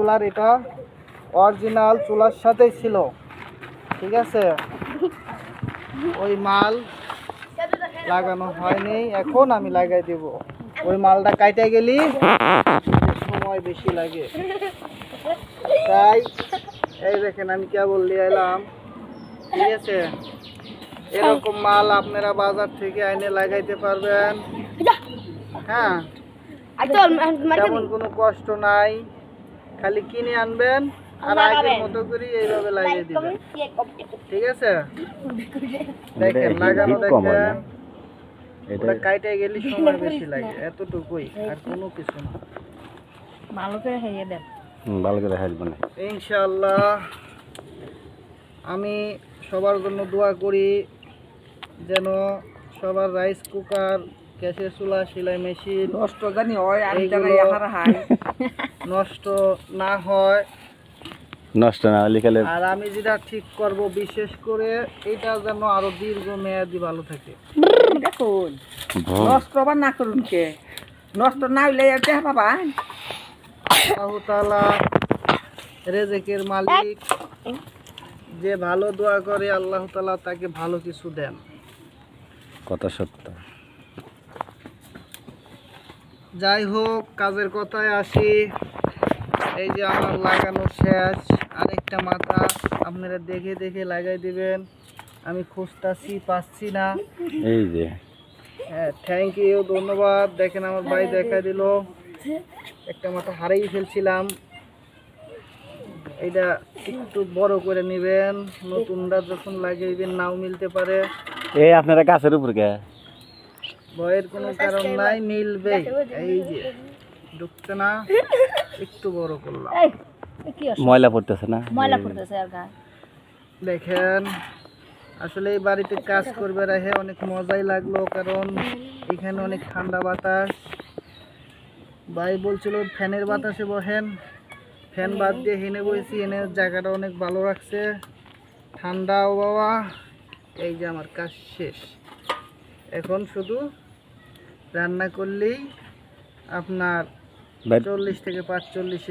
চুলার এটা অরিজিনাল চুলার সাথেই ছিল, ঠিক আছে। ওই মাল লাগানো হয়নি, এখন আমি লাগাই দেব। ওই মালটা কাইটে গেলি সময় বেশি লাগে, তাই এই দেখেন আমি কেবল নিয়ে এলাম, ঠিক আছে। এরকম মাল আপনারা বাজার থেকে এনে লাগাইতে পারবেন, হ্যাঁ। তেমন কোনো কষ্ট নাই, খালি কিনে আনবেন আর আগের মতো করে এইভাবে লাগিয়ে দিবেন, ঠিক আছে। দেখেন লাগানো, দেখেন ওটা কাইটে গেলে সময় বেশি লাগে, এতটুকুই, আর কোনো কিছু না। ভালো করে খাইয়ে দেন, ভালো করে হাসবেন ইনশাআল্লাহ। আমি সবার জন্য দোয়া করি যেন সবার রাইস কুকার, গ্যাসের চুলা, সেলাই মেশিন নষ্ট জানি হয়, আমি জানি এইগুলো হারা হাই নষ্ট না হয়, নষ্ট না হলে খালি। আর আমি যেটা ঠিক করব বিশেষ করে এটা যেন আরো দীর্ঘ মেয়াদি ভালো থাকে। দেখুন নষ্ট আবার না করুন, কে নষ্ট না হইলে দেখা পাবা। আল্লাহ তাআলা রেজেকের মালিক, যে ভালো দোয়া করে আল্লাহ তাআলা তাকে ভালো কিছু দেন। কথা সত্য। যাই হোক, কাজের কথায় আসি। এই যে আমার লাগানো শেষ, আরেকটা মাথা আপনারা দেখে দেখে লাগাই দিবেন। আমি খুঁজতাছি, পাচ্ছি না। এই যে হ্যাঁ, থ্যাংক ইউ, ধন্যবাদ। দেখেন আমার ভাই দেখা দিল, একটা মাথা হারিয়ে ফেলছিলাম। এটা একটু বড় করে নেবেন, নতুনটা যখন লাগাইবেন নাও মিলতে পারে, এই আপনারা গাছের উপর কে ভয়ের কোনো কারণ নাই, মিলবে। এই যে ঢুকছে না, একটু বড় করলাম। ময়লা পড়তেছে না, ময়লা পড়তেছে আর গা। দেখেন আসলে এই বাড়িতে কাজ করবে রাহে অনেক মজাই লাগলো, কারণ এখানে অনেক ঠান্ডা বাতাস। ভাই বলছিল ফ্যানের বাতাসে বহেন, ফ্যান বাদ দিয়ে হেনে বসেছি, এনে জায়গাটা অনেক ভালো রাখছে, ঠান্ডাও বাবা। এই যে আমার কাজ শেষ, এখন শুধু রান্না করলেই আপনার 40 থেকে 45